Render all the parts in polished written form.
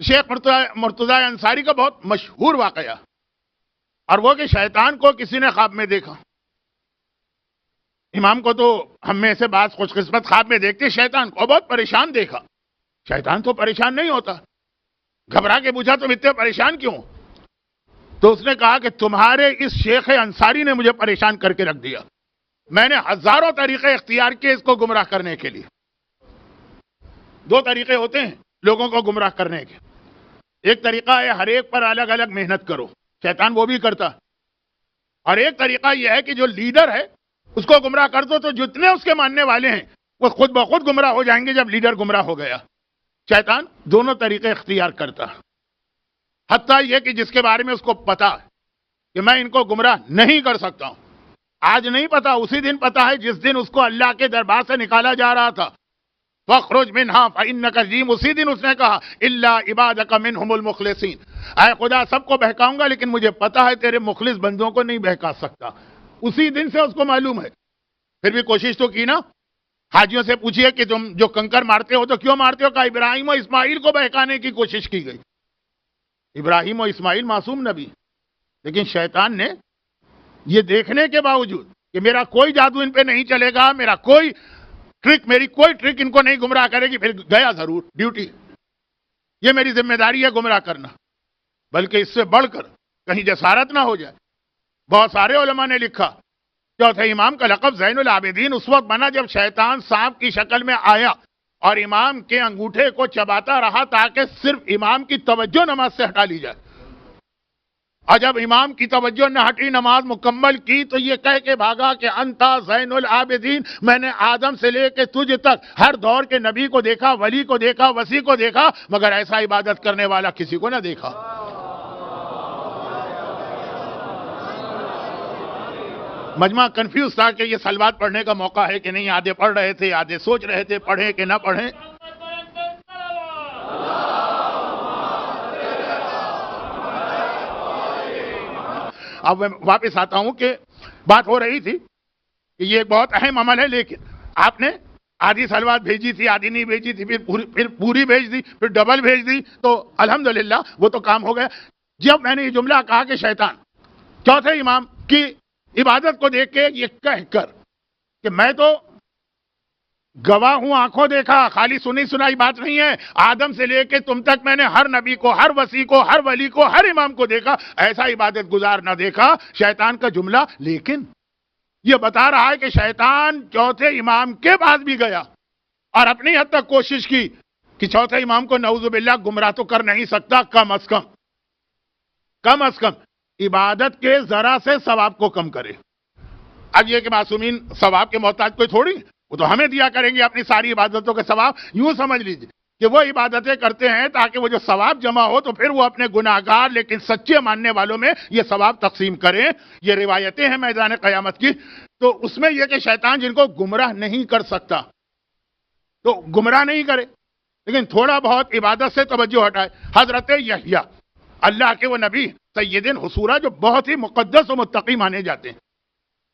شیخ مرتضی انصاری کا بہت مشہور واقعہ، اور وہ کہ شیطان کو کسی نے خواب میں دیکھا. امام کو تو ہم میں سے بعض خوش قسمت خواب میں دیکھتے، شیطان کو بہت پریشان دیکھا. شیطان تو پریشان نہیں ہوتا. گھبرا کے پوچھا تم اتنے پریشان کیوں؟ تو اس نے کہا کہ تمہارے اس شیخ انصاری نے مجھے پریشان کر کے رکھ دیا. میں نے ہزاروں طریقے اختیار کیے اس کو گمراہ کرنے کے لیے. دو طریقے ہوتے ہیں لوگوں کو گمراہ کرنے کے. ایک طریقہ ہے ہر ایک پر الگ الگ محنت کرو، شیطان وہ بھی کرتا. اور ایک طریقہ یہ ہے کہ جو لیڈر ہے اس کو گمراہ کر دو تو جتنے اس کے ماننے والے ہیں وہ خود بخود گمراہ ہو جائیں گے جب لیڈر گمراہ ہو گیا. شیطان دونوں طریقے اختیار کرتا، حتیٰ یہ کہ جس کے بارے میں اس کو پتا کہ میں ان کو گمراہ نہیں کر سکتا ہوں. آج نہیں پتا، اسی دن پتا ہے جس دن اس کو اللہ کے دربار سے نکالا جا رہا تھا. فَاخْرُجْ مِنْهَا فَإِنَّكَ رَجِيمٌ. اسی دن اس نے کہا إِلَّا عِبَادَكَ مِنْهُمُ الْمُخْلَصِينَ. اے خدا سب کو بہکاؤں گا لیکن مجھے پتا ہے تیرے مخلص بندوں کو نہیں بہکا سکتا. اسی دن سے اس کو معلوم ہے. پھر بھی کوشش تو کی نا. حاجیوں سے پوچھئے کہ تم جو کنکر مارتے ہو تو کیوں مارتے ہو؟ کہا ابراہیم و اسماعیل کو بہکانے کی کوشش کی گئی. ابراہیم و اسماعیل معصوم نبی، لیکن شیطان نے یہ دیکھنے کے باوجود کہ میرا کوئی جادو ان پہ نہیں چلے گا، میری کوئی ٹرک ان کو نہیں گمراہ کرے گی، پھر گیا ضرور. ڈیوٹی یہ میری ذمہ داری ہے گمراہ کرنا، بلکہ اس سے بڑھ کر کہیں جسارت نہ ہو جائے. بہت سارے علماء نے لکھا چوتھے امام کا لقب زین العابدین اس وقت بنا جب شیطان سانپ کی شکل میں آیا اور امام کے انگوٹھے کو چباتا رہا تاکہ صرف امام کی توجہ نماز سے ہٹا لی جائے. اور جب امام کی توجہ نہ ہٹی، نماز مکمل کی تو یہ کہہ کے بھاگا کہ انتا زین العابدین. میں نے آدم سے لے کے تجھ تک ہر دور کے نبی کو دیکھا، ولی کو دیکھا، وصی کو دیکھا، مگر ایسا عبادت کرنے والا کسی کو نہ دیکھا. مجمع کنفیوز تھا کہ یہ صلوات پڑھنے کا موقع ہے کہ نہیں. آدھے پڑھ رہے تھے، آدھے سوچ رہے تھے پڑھیں کہ نہ پڑھیں. اب میں واپس آتا ہوں کہ بات ہو رہی تھی کہ یہ ایک بہت اہم عمل ہے، لیکن آپ نے آدھی صلوات بھیجی تھی، آدھی نہیں بھیجی تھی، پھر پوری بھیج دی، پھر ڈبل بھیج دی، تو الحمدللہ وہ تو کام ہو گیا. جب میں نے یہ جملہ کہا کہ شیطان چوتھے امام کی عبادت کو دیکھ کے یہ کہہ کر کہ میں تو گواہ ہوں، آنکھوں دیکھا، خالی سنی سنائی بات نہیں ہے، آدم سے لے کے تم تک میں نے ہر نبی کو، ہر وصی کو، ہر ولی کو، ہر امام کو دیکھا، ایسا عبادت گزار نہ دیکھا. شیطان کا جملہ لیکن یہ بتا رہا ہے کہ شیطان چوتھے امام کے پاس بھی گیا اور اپنی حد تک کوشش کی کہ چوتھے امام کو نعوذ باللہ گمراہ تو کر نہیں سکتا، کم از کم عبادت کے ذرا سے ثواب کو کم کرے. اب یہ کہ معصومین ثواب کے محتاج کوئی تھوڑی، وہ تو ہمیں دیا کریں گے اپنی ساری عبادتوں کے ثواب. یوں سمجھ لیجیے کہ وہ عبادتیں کرتے ہیں تاکہ وہ جو ثواب جمع ہو تو پھر وہ اپنے گناہگار لیکن سچے ماننے والوں میں یہ ثواب تقسیم کریں. یہ روایتیں ہیں میدان قیامت کی. تو اس میں یہ کہ شیطان جن کو گمراہ نہیں کر سکتا تو گمراہ نہیں کرے، لیکن تھوڑا بہت عبادت سے توجہ ہٹائے. حضرت یحییٰ اللہ کے وہ نبی سیدن حصورہ جو بہت ہی مقدس و متقی مانے جاتے ہیں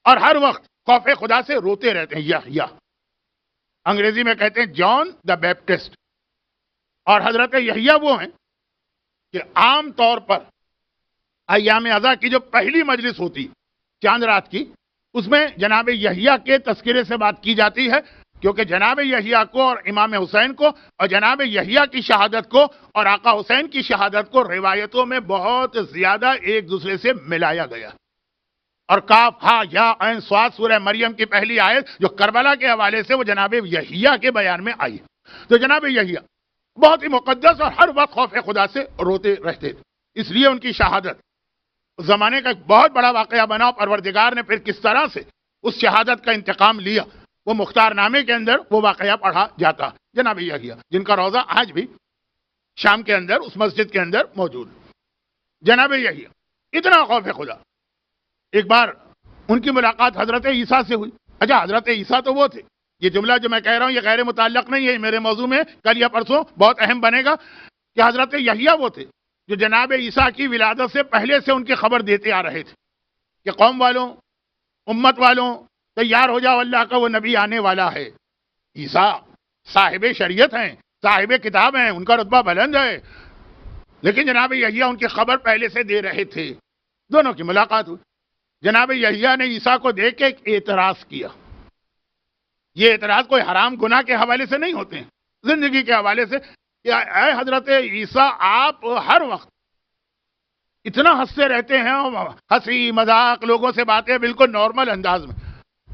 اور ہر وقت خوف خدا سے روتے رہتے ہیں. یحییٰ انگریزی میں کہتے ہیں جان دا بیپٹسٹ. اور حضرت یحییٰ وہ ہیں کہ عام طور پر ایام عزا کی جو پہلی مجلس ہوتی چاند رات کی، اس میں جناب یحییٰ کے تذکرے سے بات کی جاتی ہے، کیونکہ جناب یحییٰ کو اور امام حسین کو اور جناب یحییٰ کی شہادت کو اور آقا حسین کی شہادت کو روایتوں میں بہت زیادہ ایک دوسرے سے ملایا گیا. اور کاف ہا یا عین صاد سورہ مریم کی پہلی آیت جو کربلا کے حوالے سے وہ جناب یحییٰ کے بیان میں آئی. تو جناب یحییٰ بہت ہی مقدس اور ہر وقت خوف خدا سے روتے رہتے تھے، اس لیے ان کی شہادت زمانے کا ایک بہت بڑا واقعہ بنا. پروردگار نے پھر کس طرح سے اس شہادت کا انتقام لیا وہ مختار نامے کے اندر وہ واقعہ پڑھا جاتا. جناب یحییٰ جن کا روضہ آج بھی شام کے اندر اس مسجد کے اندر موجود. جناب یحییٰ اتنا خوف خدا. ایک بار ان کی ملاقات حضرت عیسیٰ سے ہوئی. اچھا حضرت عیسیٰ تو وہ تھے، یہ جملہ جو میں کہہ رہا ہوں یہ غیر متعلق نہیں ہے، میرے موضوع میں کل یا پرسوں بہت اہم بنے گا کہ حضرت یحییٰ وہ تھے جو جناب عیسیٰ کی ولادت سے پہلے سے ان کی خبر دیتے آ رہے تھے کہ قوم والوں، امت والوں، تیار ہو جاؤ، اللہ کا وہ نبی آنے والا ہے۔ عیسیٰ صاحب شریعت ہیں، صاحب کتاب ہیں، ان کا رتبہ بلند ہے، لیکن جناب یحییٰ ان کی خبر پہلے سے دے رہے تھے۔ دونوں کی ملاقات ہوئی، جناب یحییٰ نے عیسیٰ کو دیکھ کے ایک اعتراض کیا۔ یہ اعتراض کوئی حرام گناہ کے حوالے سے نہیں ہوتے ہیں، زندگی کے حوالے سے کہ اے حضرت عیسیٰ، آپ ہر وقت اتنا ہنستے رہتے ہیں، ہنسی مذاق، لوگوں سے باتیں بالکل نارمل انداز میں،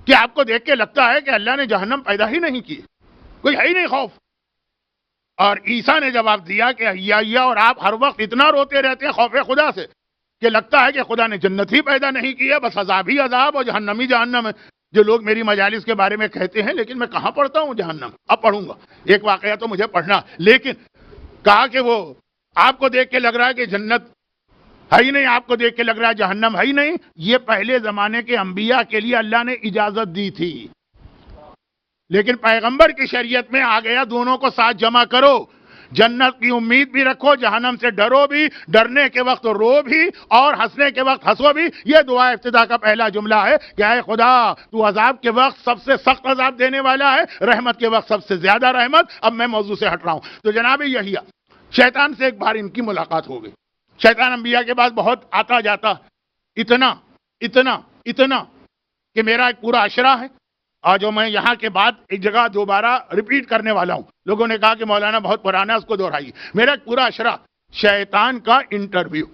کہ آپ کو دیکھ کے لگتا ہے کہ اللہ نے جہنم پیدا ہی نہیں کی، کوئی ہے ہی نہیں خوف۔ اور عیسیٰ نے جواب دیا کہ یحییٰ اور آپ ہر وقت اتنا روتے رہتے ہیں خوف خدا سے کہ لگتا ہے کہ خدا نے جنت ہی پیدا نہیں کی ہے، بس عذاب ہی عذاب اور جہنم ہی جہنم ہے۔ جو لوگ میری مجالس کے بارے میں کہتے ہیں، لیکن میں کہاں پڑھتا ہوں جہنم، اب پڑھوں گا، ایک واقعہ تو مجھے پڑھنا، لیکن کہا کہ وہ آپ کو دیکھ کے لگ رہا ہے کہ جنت ہے ہی نہیں، آپ کو دیکھ کے لگ رہا ہے جہنم ہے ہی نہیں۔ یہ پہلے زمانے کے انبیاء کے لیے اللہ نے اجازت دی تھی، لیکن پیغمبر کی شریعت میں آ گیا دونوں کو ساتھ جمع کرو، جنت کی امید بھی رکھو، جہنم سے ڈرو بھی، ڈرنے کے وقت رو بھی اور ہنسنے کے وقت ہنسو بھی۔ یہ دعا ابتدا کا پہلا جملہ ہے کہ اے خدا، تو عذاب کے وقت سب سے سخت عذاب دینے والا ہے، رحمت کے وقت سب سے زیادہ رحمت۔ اب میں موضوع سے ہٹ رہا ہوں۔ تو جناب یحییٰ، شیطان سے ایک بار ان کی ملاقات ہو گئی۔ شیطان انبیاء کے پاس بہت آتا جاتا، اتنا اتنا اتنا کہ میرا ایک پورا عشرہ ہے، اور جو میں یہاں کے بعد ایک جگہ دوبارہ ریپیٹ کرنے والا ہوں۔ لوگوں نے کہا کہ مولانا بہت پرانا ہے، اس کو دہرائیے۔ میرا ایک پورا عشرہ شیطان کا انٹرویو،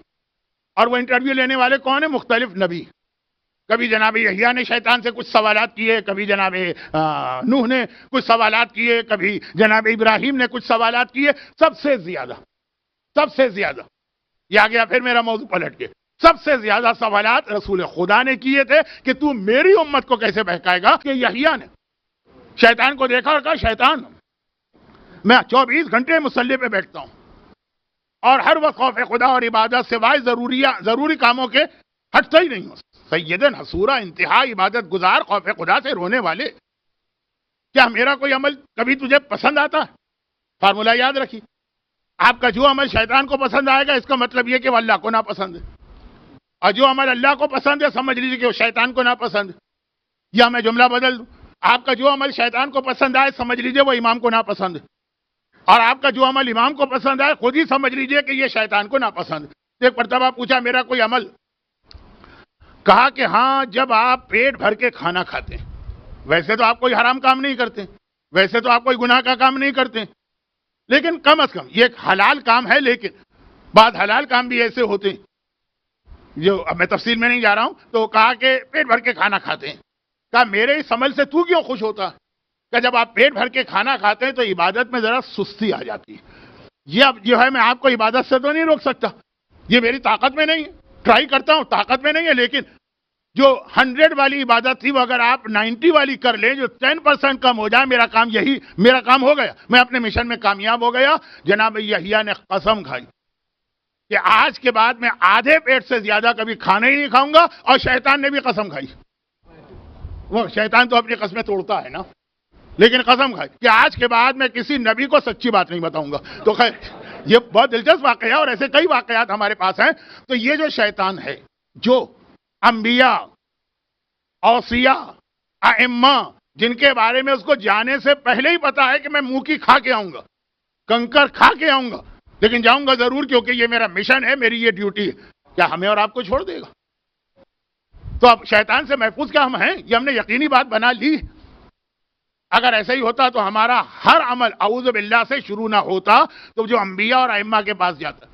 اور وہ انٹرویو لینے والے کون ہیں؟ مختلف نبی۔ کبھی جناب یحییٰ نے شیطان سے کچھ سوالات کیے، کبھی جناب نوح نے کچھ سوالات کیے، کبھی جناب ابراہیم نے کچھ سوالات کیے۔ سب سے زیادہ یہ آ گیا پھر میرا موضوع پلٹ کے، سب سے زیادہ سوالات رسول خدا نے کیے تھے کہ تو میری امت کو کیسے بہکائے گا۔ کہ یحییٰ نے شیطان کو دیکھا اور کہا، شیطان، میں 24 گھنٹے مصلی پہ بیٹھتا ہوں اور ہر وقت خوف خدا اور عبادت سوائے ضروری کاموں کے ہٹتا ہی نہیں ہوں۔ سیدن حصورہ، انتہا عبادت گزار، خوف خدا سے رونے والے، کیا میرا کوئی عمل کبھی تجھے پسند آتا ہے؟ فارمولہ یاد رکھی، آپ کا جو عمل شیطان کو پسند آئے گا، اس کا مطلب یہ کہ وہ اللہ کو ناپسند ہے، اور جو عمل اللہ کو پسند ہے سمجھ لیجیے کہ وہ شیطان کو ناپسند ہے۔ یا میں جملہ بدل دوں، آپ کا جو عمل شیطان کو پسند آئے سمجھ لیجیے وہ امام کو ناپسند ہے، اور آپ کا جو عمل امام کو پسند آئے خود ہی سمجھ لیجیے کہ یہ شیطان کو ناپسند ہے۔ ایک مرتبہ پوچھا، میرا کوئی عمل؟ کہا کہ ہاں، جب آپ پیٹ بھر کے کھانا کھاتے ہیں، ویسے تو آپ کوئی حرام کام نہیں کرتے، ویسے تو آپ کوئی گناہ کا کام نہیں کرتے، لیکن کم از کم یہ ایک حلال کام ہے، لیکن بعض حلال کام بھی ایسے ہوتے ہیں جو اب میں تفصیل میں نہیں جا رہا ہوں۔ تو کہا کہ پیٹ بھر کے کھانا کھاتے ہیں۔ کہا میرے اس عمل سے تو کیوں خوش ہوتا ہے؟ کہ جب آپ پیٹ بھر کے کھانا کھاتے ہیں تو عبادت میں ذرا سستی آ جاتی ہے۔ یہ اب جو ہے میں آپ کو عبادت سے تو نہیں روک سکتا، یہ میری طاقت میں نہیں ہے، ٹرائی کرتا ہوں، طاقت میں نہیں ہے، لیکن جو 100 والی عبادت تھی وہ اگر آپ 90 والی کر لیں، جو 10% کم ہو جائے، میرا کام ہو گیا، میں اپنے مشن میں کامیاب ہو گیا۔ جناب یحییٰ نے قسم کھائی کہ آج کے بعد میں آدھے پیٹ سے زیادہ کبھی کھانا ہی نہیں کھاؤں گا، اور شیطان نے بھی قسم کھائی۔ وہ شیطان تو اپنی قسمیں توڑتا ہے نا، لیکن قسم کھائی کہ آج کے بعد میں کسی نبی کو سچی بات نہیں بتاؤں گا۔ تو خیر، یہ بہت دلچسپ واقعہ ہے، اور ایسے کئی واقعات ہمارے پاس ہیں۔ تو یہ جو شیطان ہے، جو انبیاء، اوصیاء، ائمہ، جن کے بارے میں اس کو جانے سے پہلے ہی پتا ہے کہ میں منہ کی کھا کے آؤں گا، کنکر کھا کے آؤں گا، لیکن جاؤں گا ضرور کیونکہ یہ میرا مشن ہے، میری یہ ڈیوٹی ہے، کیا ہمیں اور آپ کو چھوڑ دے گا؟ تو اب شیطان سے محفوظ کیا ہم ہیں؟ یہ ہم نے یقینی بات بنا لی۔ اگر ایسا ہی ہوتا تو ہمارا ہر عمل اعوذ باللہ سے شروع نہ ہوتا، تو جو انبیاء اور ائمہ کے پاس جاتا۔